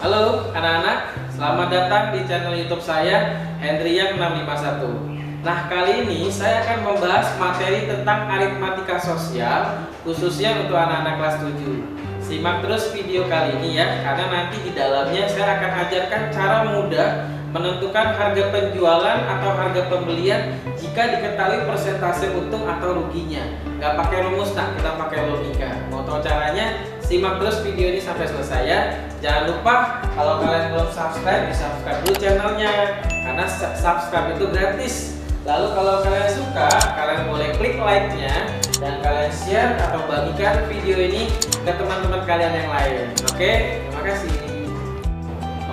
Halo anak-anak, selamat datang di channel YouTube saya Hendrian 651. Nah, kali ini saya akan membahas materi tentang aritmatika sosial khususnya untuk anak-anak kelas 7. Simak terus video kali ini ya, karena nanti di dalamnya saya akan ajarkan cara mudah menentukan harga penjualan atau harga pembelian jika diketahui persentase untung atau ruginya. Nggak pakai rumus, nah kita pakai logika. Mau tahu caranya? Simak terus video ini sampai selesai ya. Jangan lupa kalau kalian belum subscribe, di subscribe dulu channelnya, karena subscribe itu gratis. Lalu kalau kalian suka, kalian boleh klik like-nya dan kalian share atau bagikan video ini ke teman-teman kalian yang lain. Oke, terima kasih.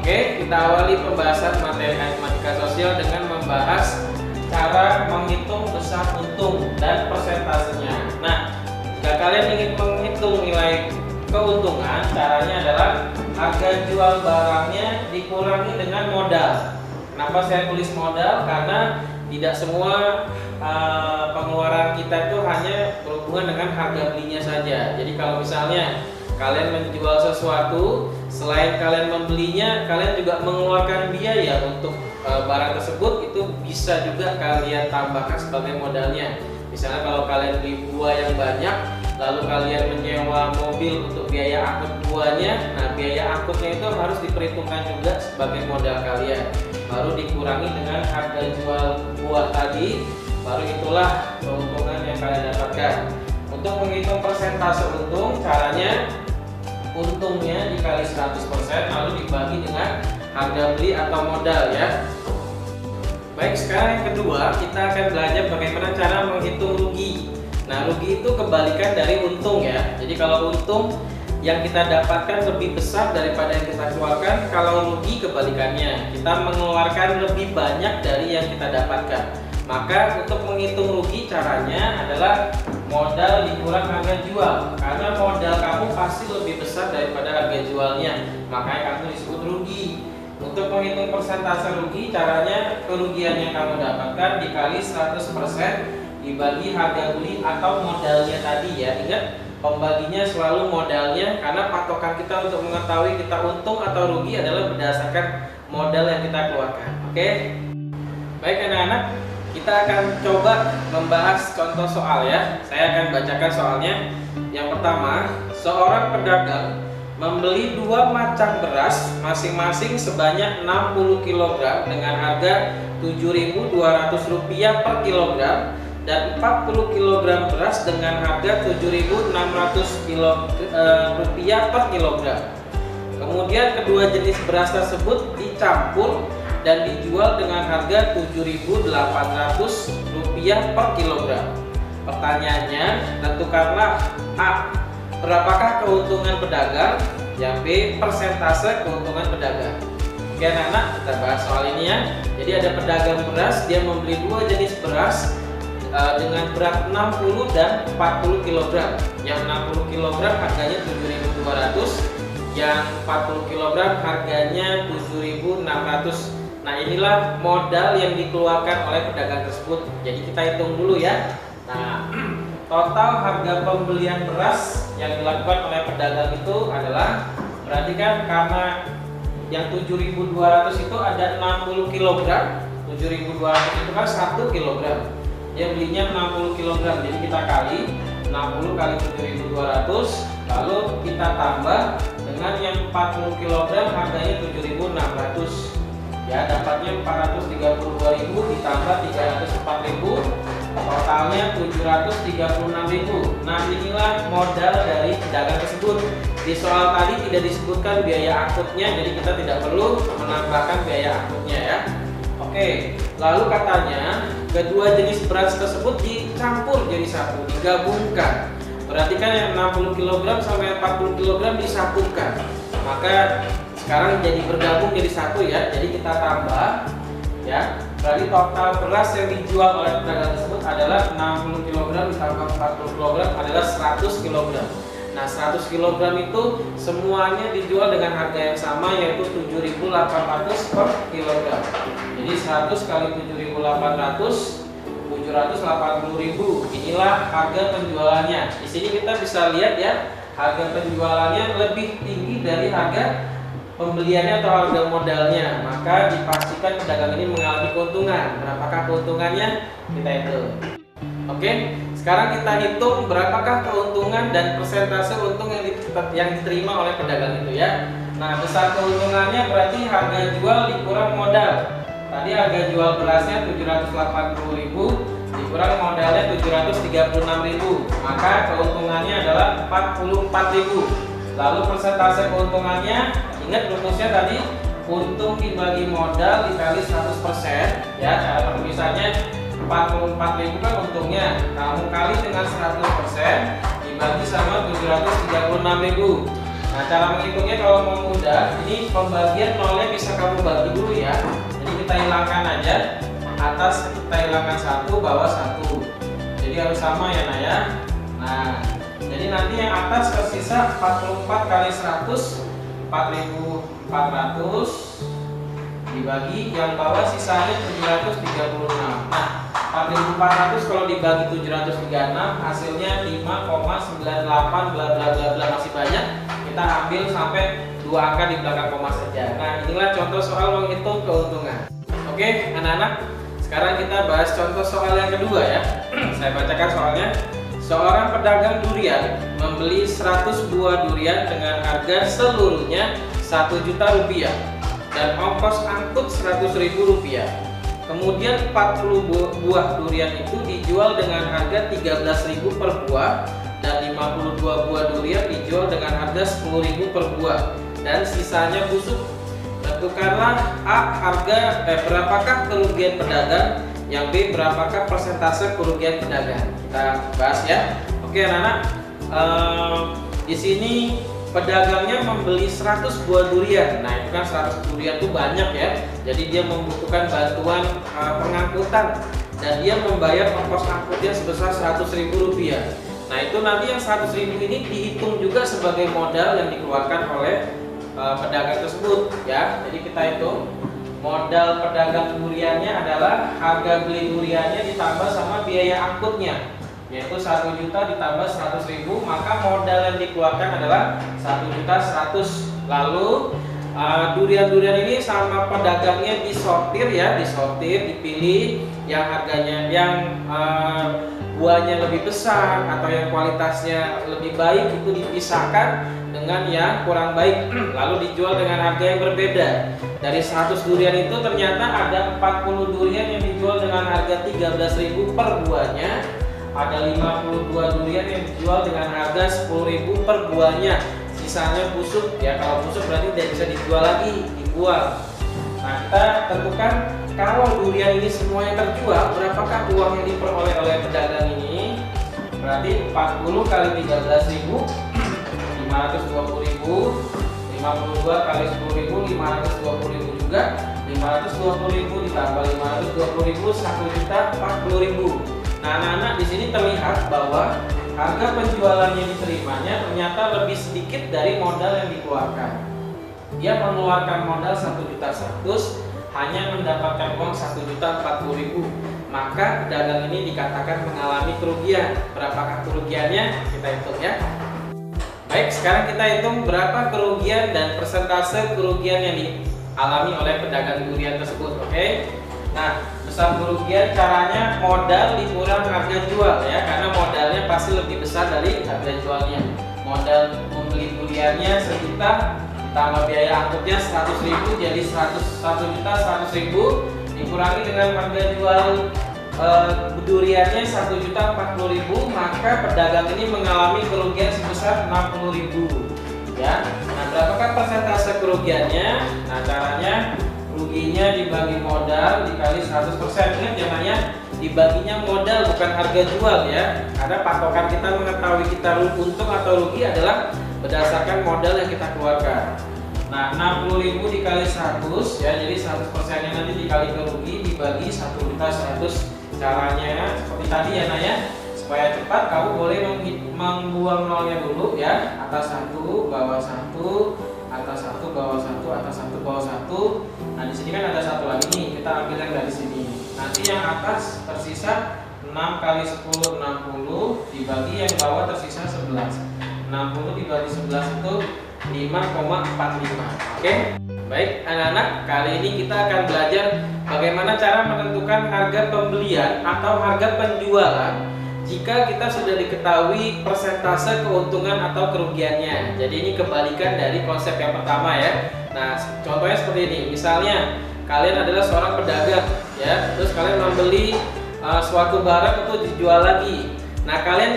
Oke, kita awali pembahasan materi aritmatika sosial dengan membahas cara menghitung besar untung dan persentasenya. Nah, jika kalian ingin menghitung nilai keuntungan, caranya adalah harga jual barangnya dikurangi dengan modal. Kenapa saya tulis modal? Karena tidak semua pengeluaran kita itu hanya berhubungan dengan harga belinya saja. Jadi kalau misalnya kalian menjual sesuatu, selain kalian membelinya, kalian juga mengeluarkan biaya untuk barang tersebut, itu bisa juga kalian tambahkan sebagai modalnya. Misalnya kalau kalian beli buah yang banyak, lalu kalian menyewa mobil untuk biaya angkut buahnya, nah biaya angkutnya itu harus diperhitungkan juga sebagai modal kalian. Baru dikurangi dengan harga jual buah tadi, baru itulah keuntungan yang kalian dapatkan. Untuk menghitung persentase untung, caranya untungnya dikali 100% lalu dibagi dengan harga beli atau modal ya. Baik, sekarang yang kedua kita akan belajar bagaimana cara menghitung rugi. Nah, rugi itu kebalikan dari untung ya. Jadi kalau untung yang kita dapatkan lebih besar daripada yang kita keluarkan, kalau rugi kebalikannya, kita mengeluarkan lebih banyak dari yang kita dapatkan. Maka untuk menghitung rugi caranya adalah modal dikurang harga jual, karena modal kamu pasti lebih besar daripada harga jualnya, makanya kamu disebut rugi. Untuk menghitung persentase rugi, caranya kerugian yang kamu dapatkan dikali 100% dibagi harga beli atau modalnya tadi ya. Ingat, pembaginya selalu modalnya, karena patokan kita untuk mengetahui kita untung atau rugi adalah berdasarkan modal yang kita keluarkan. Oke? Baik anak-anak, kita akan coba membahas contoh soal ya. Saya akan bacakan soalnya. Yang pertama, seorang pedagang membeli 2 macang beras masing-masing sebanyak 60 kg dengan harga Rp7.200 per kilogram dan 40 kg beras dengan harga Rp7.600 per kilogram. Kemudian kedua jenis beras tersebut dicampur dan dijual dengan harga Rp7.800 per kilogram. Pertanyaannya, tentukanlah A. Berapakah keuntungan pedagang? Yang B. Persentase keuntungan pedagang. Oke anak-anak, kita bahas soal ini ya. Jadi ada pedagang beras, dia membeli 2 jenis beras dengan berat 60 dan 40 kg. Yang 60 kg harganya Rp7.200, yang 40 kg harganya Rp7.600. Nah, inilah modal yang dikeluarkan oleh pedagang tersebut. Jadi kita hitung dulu ya. Nah, total harga pembelian beras yang dilakukan oleh pedagang itu adalah, berarti kan karena yang Rp7.200 itu ada 60 kg, Rp7.200 itu kan 1 kg. Dia belinya 60 kg, jadi kita kali 60 kali Rp7.200, lalu kita tambah dengan yang 40 kg harganya Rp7.600. Ya, dapatnya 432.000 ditambah 304.000, totalnya 736.000. Nah, inilah modal dari pedagang tersebut. Di soal tadi tidak disebutkan biaya angkutnya, jadi kita tidak perlu menambahkan biaya angkutnya ya. Oke, lalu katanya kedua jenis beras tersebut dicampur jadi satu, digabungkan. Berarti kan yang 60 kg sampai 40 kg disatukan. Maka sekarang jadi bergabung jadi satu ya. Jadi kita tambah ya. Berarti total beras yang dijual oleh pedagang tersebut adalah 60 kg ditambah 40 kg adalah 100 kg. Nah, 100 kg itu semuanya dijual dengan harga yang sama, yaitu Rp7.800 per kilogram. Jadi 100 kali 7.800, 780.000. Inilah harga penjualannya. Di sini kita bisa lihat ya, harga penjualannya lebih tinggi dari harga pembeliannya atau harga modalnya, maka dipastikan pedagang ini mengalami keuntungan. Berapakah keuntungannya? Kita hitung. Oke, sekarang kita hitung berapakah keuntungan dan persentase untung yang diterima oleh pedagang itu ya. Nah, besar keuntungannya berarti harga jual dikurang modal. Tadi harga jual berasnya 780.000 dikurang modalnya 736.000, maka keuntungannya adalah 44.000. Lalu persentase keuntungannya, ingat rumusnya tadi, untung dibagi modal dikali 100% ya. Cara penulisannya 44.000 kan untungnya, kamu kali dengan 100% dibagi sama 736.000. Nah, cara menghitungnya kalau mau mudah, ini pembagian nolnya bisa kamu bagi dulu ya. Jadi kita hilangkan aja, atas kita hilangkan 1, bawah 1. Jadi harus sama ya Naya. Nah, jadi nanti yang atas tersisa 44 kali 100, 4.400 dibagi yang bawah sisanya 736. Nah, 4.400 kalau dibagi 736 hasilnya 5,98 bla bla bla bla, masih banyak. Kita ambil sampai 2 angka di belakang koma saja. Nah, inilah contoh soal menghitung keuntungan. Oke, anak-anak, sekarang kita bahas contoh soal yang kedua ya. Saya bacakan soalnya. Seorang pedagang durian membeli 100 buah durian dengan harga seluruhnya 1 juta rupiah dan ongkos angkut 100.000 rupiah. Kemudian 40 buah durian itu dijual dengan harga 13.000 per buah dan 52 buah durian dijual dengan harga 10.000 per buah dan sisanya busuk. Tentukanlah A berapakah kerugian pedagang, yang B berapakah persentase kerugian pedagang. Kita bahas ya. Oke anak-anak, di sini pedagangnya membeli 100 buah durian. Nah, itu kan 100 durian itu banyak ya. Jadi dia membutuhkan bantuan pengangkutan dan dia membayar ongkos angkutnya sebesar 100.000 rupiah. Nah, itu nanti yang 100.000 ini dihitung juga sebagai modal yang dikeluarkan oleh pedagang tersebut ya. Jadi kita hitung modal pedagang duriannya adalah harga beli duriannya ditambah sama biaya angkutnya, yaitu 1 juta ditambah 100.000, maka modal yang dikeluarkan adalah 1.100.000. Lalu durian-durian ini sama pedagangnya disortir ya, dipilih yang harganya buahnya lebih besar atau yang kualitasnya lebih baik itu dipisahkan dengan yang kurang baik, lalu dijual dengan harga yang berbeda. Dari 100 durian itu ternyata ada 40 durian yang dijual dengan harga 13.000 per buahnya, ada 52 durian yang dijual dengan harga 10.000 per buahnya, sisanya busuk ya. Kalau busuk berarti tidak bisa dijual lagi, dibuang. Nah, kita tentukan kalau durian ini semuanya terjual, berapakah uang yang diperoleh oleh pedagang ini? Berarti 40 kali 13.000, 520.000, 52 kali 10.000, 520.000 juga, 520.000 ditambah 520.000, 1.040.000. Nah, anak-anak, di sini terlihat bahwa harga penjualannya diterimanya ternyata lebih sedikit dari modal yang dikeluarkan. Dia mengeluarkan modal 1.100.000, hanya mendapatkan uang 1.040.000. Maka pedagang ini dikatakan mengalami kerugian. Berapakah kerugiannya? Kita hitung ya. Baik, sekarang kita hitung berapa kerugian dan persentase kerugian yang dialami oleh pedagang durian tersebut. Oke. Nah, besar kerugian caranya modal dikurang harga jual ya, karena modalnya pasti lebih besar dari harga jualnya. Modal membeli duriannya 1 juta ditambah biaya angkutnya 100.000, jadi 1.100.000 dikurangi dengan harga jual duriannya 1.040.000, maka pedagang ini mengalami kerugian sebesar 60.000 ya. Nah, berapakah persentase kerugiannya? Nah, caranya ruginya dibagi modal dikali 100%. Ingat jangannya dibaginya modal bukan harga jual ya, karena patokan kita mengetahui kita untung atau rugi adalah berdasarkan modal yang kita keluarkan. Nah, 60.000 dikali 100 ya, jadi 100% nya nanti dikali kerugi dibagi 1.100. Caranya seperti tadi ya Naya, supaya cepat kamu boleh membuang nolnya dulu ya. Atas 1, bawah 1, atas 1, bawah 1, atas 1, bawah 1. Nah, di sini kan ada 1 lagi nih, kita ambil yang dari sini. Nanti yang atas tersisa 6 kali 10, 60 dibagi yang bawah tersisa 11. 60 dibagi 11 itu 5,45. Oke. Baik anak-anak, kali ini kita akan belajar bagaimana cara menentukan harga pembelian atau harga penjualan jika kita sudah diketahui persentase keuntungan atau kerugiannya. Jadi ini kebalikan dari konsep yang pertama ya. Nah, contohnya seperti ini. Misalnya kalian adalah seorang pedagang ya, terus kalian membeli suatu barang untuk dijual lagi. Nah, kalian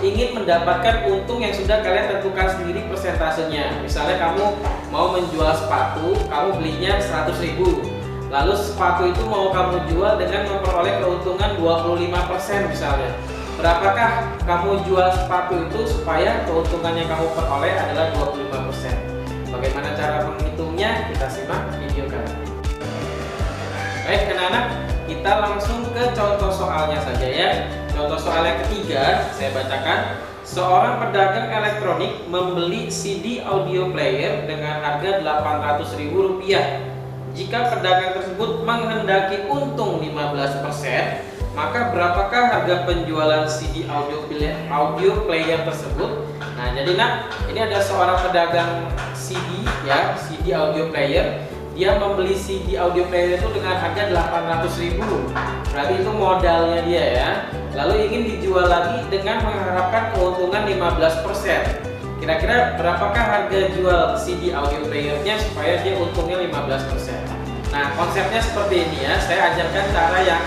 ingin mendapatkan untung yang sudah kalian tentukan sendiri persentasenya. Misalnya kamu mau menjual sepatu, kamu belinya 100.000. Lalu sepatu itu mau kamu jual dengan memperoleh keuntungan 25% misalnya. Berapakah kamu jual sepatu itu supaya keuntungan yang kamu peroleh adalah 25%? Bagaimana cara menghitungnya? Kita simak video kali ini. Baik anak-anak, kita langsung ke contoh soalnya saja ya. Contoh soal yang ketiga, saya bacakan. Seorang pedagang elektronik membeli CD audio player dengan harga Rp800.000. Jika pedagang tersebut menghendaki untung 15%, maka berapakah harga penjualan CD audio player tersebut? Nah, jadi ini ada seorang pedagang CD ya, CD audio player. Dia membeli CD audio player itu dengan harga Rp800.000. Berarti itu modalnya dia ya. Lalu ingin dijual lagi dengan mengharapkan keuntungan 15%. Kira-kira berapakah harga jual CD audio playernya supaya dia untungnya 15%? Nah, konsepnya seperti ini ya. Saya ajarkan cara yang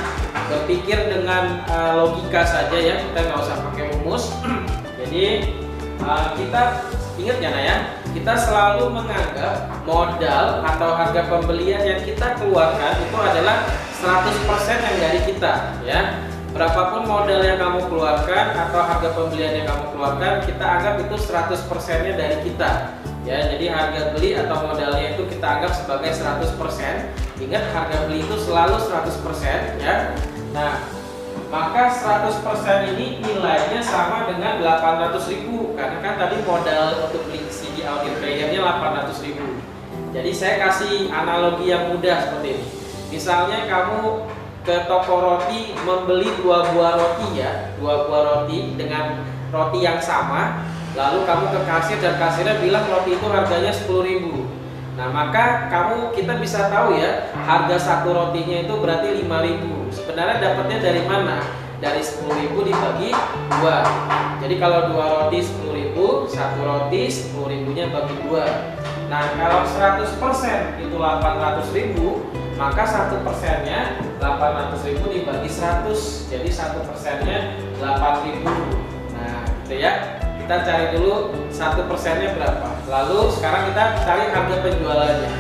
berpikir dengan logika saja ya. Kita nggak usah pakai rumus. Jadi kita ingat ya, kita selalu menganggap modal atau harga pembelian yang kita keluarkan itu adalah 100% yang dari kita ya. Berapapun modal yang kamu keluarkan atau harga pembelian yang kamu keluarkan, kita anggap itu 100%-nya dari kita ya. Jadi harga beli atau modalnya itu kita anggap sebagai 100%. Ingat, harga beli itu selalu 100% ya. Nah, maka 100% ini nilainya sama dengan Rp800.000 karena kan tadi modal untuk beli CD audio playernya Rp800.000. Jadi saya kasih analogi yang mudah seperti ini. Misalnya kamu ke toko roti membeli 2 buah roti ya, 2 buah roti dengan roti yang sama. Lalu kamu ke kasir dan kasirnya bilang roti itu harganya Rp10.000. Nah, maka kita bisa tahu ya, harga satu rotinya itu berarti Rp5.000. Sebenarnya dapatnya dari mana? Dari Rp10.000 dibagi 2. Jadi kalau 2 roti Rp10.000, satu roti Rp10.000-nya bagi 2. Nah, kalau 100% itu Rp800.000, maka 1%-nya Rp800.000 dibagi 100. Jadi 1%-nya Rp8.000. Nah, gitu ya. Kita cari dulu 1%-nya berapa. Lalu sekarang kita cari harga penjualannya.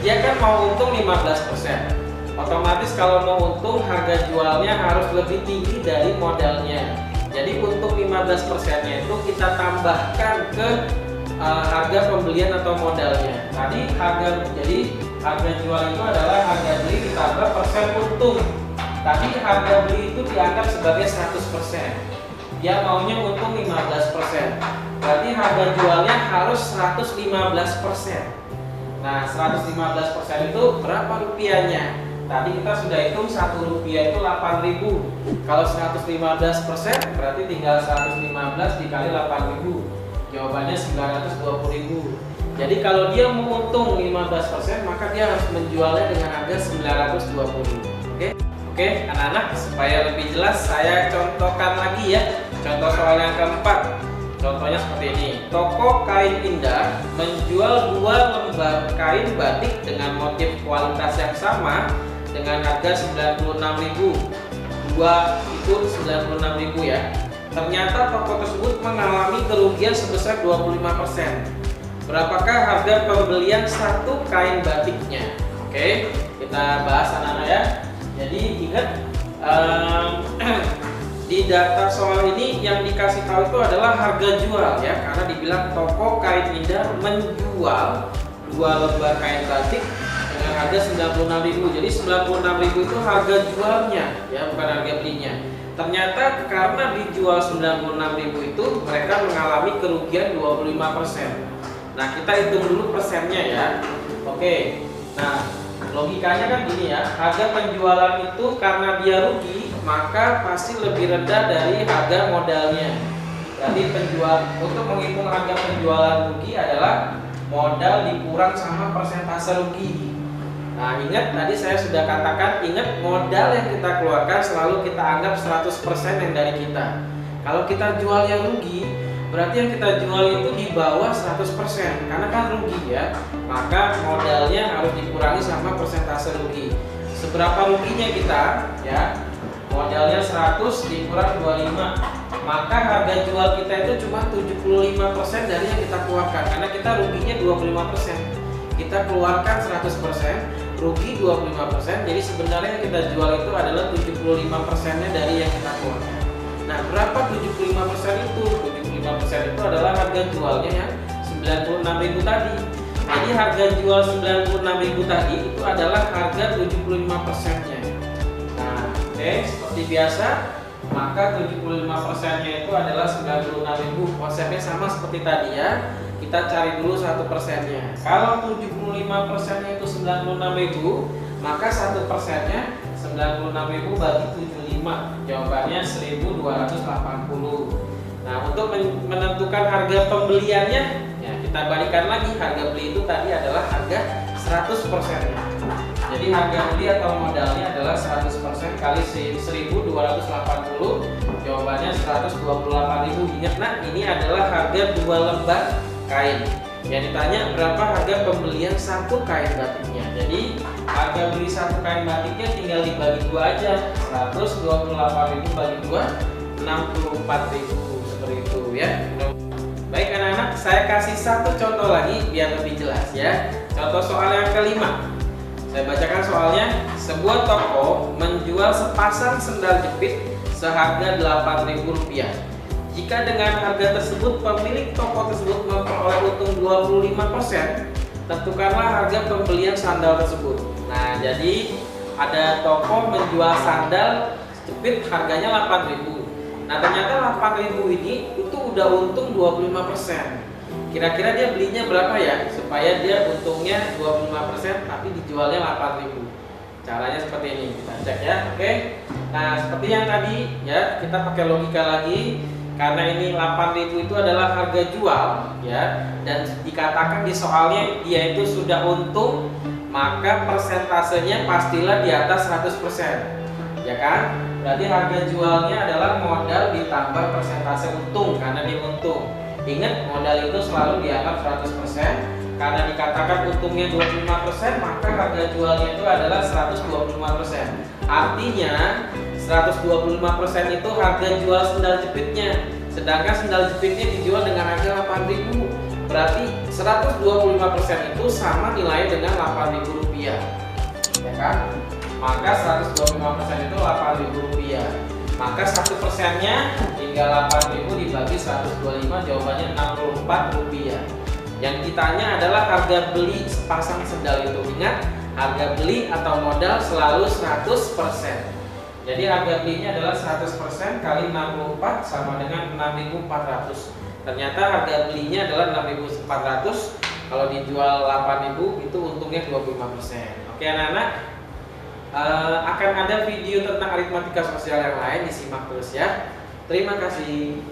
Dia kan mau untung 15%. Otomatis kalau mau untung, harga jualnya harus lebih tinggi dari modalnya. Jadi untuk 15%-nya itu kita tambahkan ke harga pembelian atau modalnya. Jadi harga jual itu adalah harga beli ditambah persen untung. Tadi harga beli itu dianggap sebagai 100%. Dia maunya untung 15%. Berarti harga jualnya harus 115%. Nah, 115% itu berapa rupiahnya? Tadi kita sudah hitung 1 rupiah itu 8.000. Kalau 115% berarti tinggal 115 dikali 8.000. Jawabannya 920.000. Jadi kalau dia mau untung 15%, maka dia harus menjualnya dengan harga 920.000. Oke, anak-anak, supaya lebih jelas saya contohkan lagi ya. Contoh soal yang keempat. Contohnya seperti ini. Toko kain indah menjual 2 lembar kain batik dengan motif kualitas yang sama dengan harga 96.000. 2 itu 96.000 ya. Ternyata toko tersebut mengalami kerugian sebesar 25%. Berapakah harga pembelian satu kain batiknya? Oke, kita bahas anak-anak ya. Jadi ingat, di data soal ini yang dikasih tahu itu adalah harga jual ya, karena dibilang toko kain indah menjual 2 lembar kain batik dengan harga 96.000. Jadi 96.000 itu harga jualnya ya, bukan harga belinya. Ternyata karena dijual 96.000 itu mereka mengalami kerugian 25%. Nah, kita hitung dulu persennya ya. Oke. Nah, logikanya kan gini ya, harga penjualan itu karena dia rugi, maka pasti lebih rendah dari harga modalnya. Berarti untuk menghitung harga penjualan rugi adalah modal dikurang sama persentase rugi. Nah, ingat tadi saya sudah katakan, ingat modal yang kita keluarkan selalu kita anggap 100% yang dari kita. Kalau kita jual yang rugi, berarti yang kita jual itu di bawah 100%, karena kan rugi ya. Maka modalnya harus dikurangi sama persentase rugi. Seberapa ruginya kita ya? Modalnya 100 dikurang 25, maka harga jual kita itu cuma 75% dari yang kita keluarkan, karena kita ruginya 25%. Kita keluarkan 100%, rugi 25%, jadi sebenarnya yang kita jual itu adalah 75%-nya dari yang kita keluarkan. Nah, berapa 75% itu? 75% itu adalah harga jualnya yang 96.000 tadi. Jadi harga jual 96.000 tadi itu adalah harga 75%-nya. Nah, oke, seperti biasa, maka 75%-nya itu adalah 96.000. Konsepnya sama seperti tadi ya. Kita cari dulu 1%-nya. Kalau 75%-nya itu 96.000, maka 1%-nya 96.000 bagi 75. Jawabannya 1.280. Nah, untuk menentukan harga pembeliannya, ya kita balikan lagi. Harga beli itu tadi adalah harga 100%-nya. Jadi harga beli atau modalnya adalah 100% kali 1.280. Jawabannya 128.000. Ingat nak, ini adalah harga 2 lembar kain. Yang ditanya berapa harga pembelian 1 kain batiknya. Jadi harga beli 1 kain batiknya tinggal dibagi 2 aja. 128.000 bagi 2, 64.000. Seperti itu ya. Baik anak-anak, saya kasih 1 contoh lagi biar lebih jelas ya. Contoh soal yang kelima. Saya bacakan soalnya. Sebuah toko menjual sepasang sendal jepit seharga Rp8.000. Jika dengan harga tersebut pemilik toko tersebut memperoleh untung 25%, tentukanlah harga pembelian sandal tersebut. Nah, jadi ada toko menjual sandal jepit harganya 8.000. Nah, ternyata 8.000 ini itu udah untung 25%. Kira-kira dia belinya berapa ya supaya dia untungnya 25% tapi dijualnya 8.000. Caranya seperti ini, kita cek ya. Oke. Nah, seperti yang tadi ya, kita pakai logika lagi. Karena ini 8.000 itu adalah harga jual ya, dan dikatakan di soalnya dia itu sudah untung, maka persentasenya pastilah di atas 100%. Ya kan? Berarti harga jualnya adalah modal ditambah persentase untung karena dia untung. Ingat, modal itu selalu dianggap 100%. Karena dikatakan untungnya 25%, maka harga jualnya itu adalah 125%. Artinya 125% itu harga jual sendal jepitnya. Sedangkan sendal jepitnya dijual dengan harga 8.000. Berarti 125% itu sama nilainya dengan Rp8.000. Ya kan? Maka 125% itu Rp8.000. Maka 1%-nya tinggal 8.000 dibagi 125, jawabannya Rp64. Yang ditanya adalah harga beli sepasang sendal itu. Ingat, harga beli atau modal selalu 100%. Jadi harga belinya adalah 100% kali 64 sama dengan 6.400. Ternyata harga belinya adalah 6.400. Kalau dijual 8.000 itu untungnya 25%. Oke anak-anak, akan ada video tentang aritmatika sosial yang lain, disimak terus ya. Terima kasih.